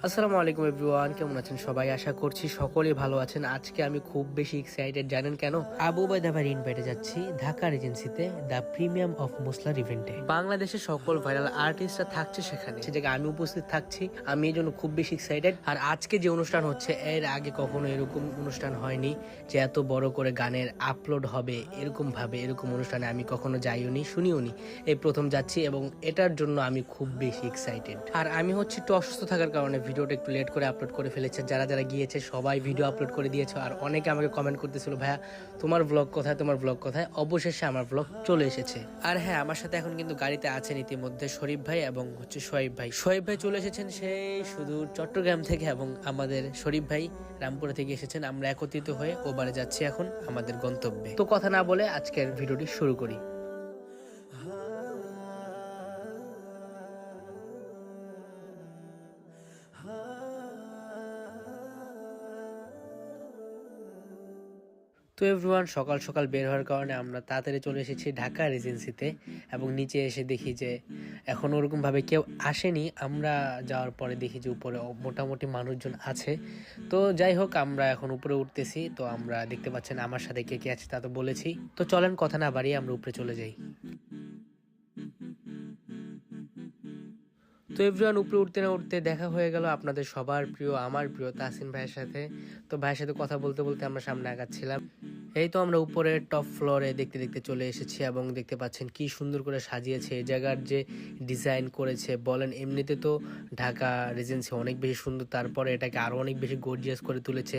আসসালামু আলাইকুম এভরিওয়ান, কেমন আছেন সবাই? আশা করছি সকলেই ভালো আছেন। আজকে আমি খুব বেশি এক্সাইটেড, জানেন কেন? আবু উবাইদা ভাইয়ের ইনভাইটে যাচ্ছি ঢাকা রিজেন্সিতে দ্য প্রিমিয়াম অফ মুসলার ইভেন্টে। বাংলাদেশের সকল ভাইরাল আর্টিস্টরা থাকছে সেখানে, সে জায়গায় আমি উপস্থিত থাকছি। আমি এই জন্য খুব বেশি এক্সাইটেড। আর আজকে যে অনুষ্ঠান হচ্ছে, এর আগে কখনো এরকম অনুষ্ঠান হয়নি যে এত বড় করে গানের আপলোড হবে এরকম ভাবে। এরকম অনুষ্ঠানে আমি কখনো যাইওনি, শুনিওনি, এই প্রথম যাচ্ছি এবং এটার জন্য আমি খুব বেশি এক্সাইটেড। আর আমি হচ্ছে একটু অসুস্থ থাকার কারণে ভিডিওটা একটু লেট করে আপলোড করে ফেলেছে। যারা যারা গিয়েছে সবাই ভিডিও আপলোড করে দিয়েছে। আর অনেকে আমাকে কমেন্ট করতেছিল, ভাইয়া তোমার ব্লগ কোথায়, তোমার ব্লগ কোথায়? অবশেষে আমার ব্লগ চলে এসেছে। আর হ্যাঁ, আমার সাথে এখন কিন্তু গাড়িতে আছেন ইতিমধ্যে শরীফ ভাই এবং হচ্ছে সোহেব ভাই। সোহেব ভাই চলে এসেছেন সেই সুদূর চট্টগ্রাম থেকে এবং আমাদের শরীফ ভাই রামপুরা থেকে এসেছেন। আমরা একত্রিত হয়ে ওবারে যাচ্ছি এখন আমাদের গন্তব্যে। তো কথা না বলে আজকের ভিডিওটি শুরু করি। তো এভরিওয়ান, সকাল সকাল বের হওয়ার কারণে আমরা তাড়াতাড়ি চলে এসেছি ঢাকা রেজেন্সিতে এবং নিচে এসে দেখি যে এখন ওরকমভাবে কেউ আসেনি। আমরা যাওয়ার পরে দেখি যে উপরে মোটামুটি মানুষজন আছে। তো যাই হোক, আমরা এখন উপরে উঠতেছি। তো আমরা দেখতে পাচ্ছেন আমার সাথে কে কে আছে তা তো বলেছি। তো চলেন কথা না বাড়িয়ে আমরা উপরে চলে যাই। তো এভরিওয়ান, উপরে উঠতে না উঠতে দেখা হয়ে গেল আপনাদের সবার প্রিয়, আমার প্রিয় তাসিন ভাইয়ের সাথে। তো ভাইয়ের সাথে কথা বলতে বলতে আমরা সামনে আগাচ্ছিলাম। এই তো আমরা উপরে টপ ফ্লোরে দেখতে দেখতে চলে এসেছি এবং দেখতে পাচ্ছেন কি সুন্দর করে সাজিয়েছে এই জায়গার যে ডিজাইন করেছে বলেন। এমনিতে তো ঢাকা রেজেন্সি অনেক বেশি সুন্দর, তারপরে এটাকে আরো অনেক বেশি গর্জিয়াস করে তুলেছে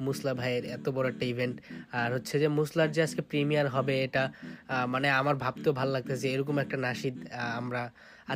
মুসলা ভাইয়ের এত বড় একটা ইভেন্ট। আর হচ্ছে যে মুসলার যে আজকে প্রিমিয়ার হবে, এটা মানে আমার ভাবতেও ভালো লাগতেছে এরকম একটা নাশিদ আমরা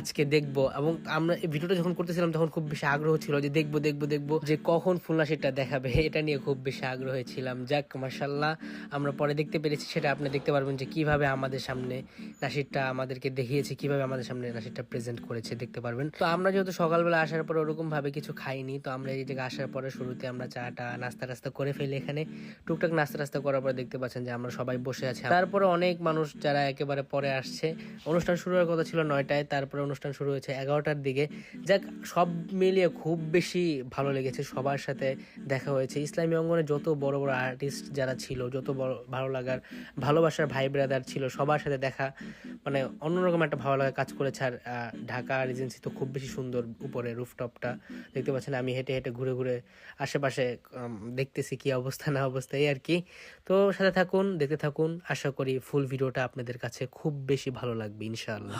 আজকে দেখবো। এবং আমরা এই ভিডিওটা যখন করতেছিলাম তখন খুব বেশি আগ্রহ ছিল যে দেখবো দেখবো দেখবো যে কখন ফুল নাশিদটা দেখাবে, এটা নিয়ে খুব বেশি আগ্রহী ছিলাম। যাক, মাশাআল্লাহ, আমরা পরে দেখতে পেরেছি। সেটা আপনি দেখতে পারবেন যে কিভাবে আমাদের সামনে নাশিদটা আমাদেরকে দেখিয়েছে, কিভাবে আমাদের সামনে নাশিদটা প্রেজেন্ট করেছে দেখতে পারবেন। তো আমরা যেহেতু সকালবেলা আসার পর ওরকম ভাবে কিছু খাইনি, তো আমরা এই জায়গায় আসার পরে শুরুতে আমরা চাটা নাস্তা টাস্তা করে ফেলি এখানে। টুকটাক নাস্তা টাস্তা করার পর দেখতে পাচ্ছেন যে আমরা সবাই বসে আছি। তারপরে অনেক মানুষ যারা একেবারে পরে আসছে। অনুষ্ঠান শুরু হওয়ার কথা ছিল 9টায়, তারপরে অনুষ্ঠান শুরু হয়েছে 11টার দিকে। যাক, সব মিলিয়ে খুব বেশি ভালো লেগেছে। সবার সাথে দেখা হয়েছে। ইসলামী অঙ্গনে যত বড় বড় আর্টিস্ট যারা ছিল, যত বড় ভালো লাগার ভালোবাসার ভাই ব্রাদার ছিল, সবার সাথে দেখা মানে অন্যরকম একটা ভালো লাগা কাজ করেছে। আর ঢাকা রিজেন্সি তো খুব বেশি সুন্দর, উপরে রুফটপটা দেখতে পাচ্ছেন। আমি হেঁটে হেঁটে ঘুরে ঘুরে আশেপাশে দেখতেছি কি অবস্থা না অবস্থা, এই আর কি। তো সাথে থাকুন, দেখতে থাকুন। আশা করি ফুল ভিডিওটা আপনাদের কাছে খুব বেশি ভালো লাগবে ইনশাআল্লাহ।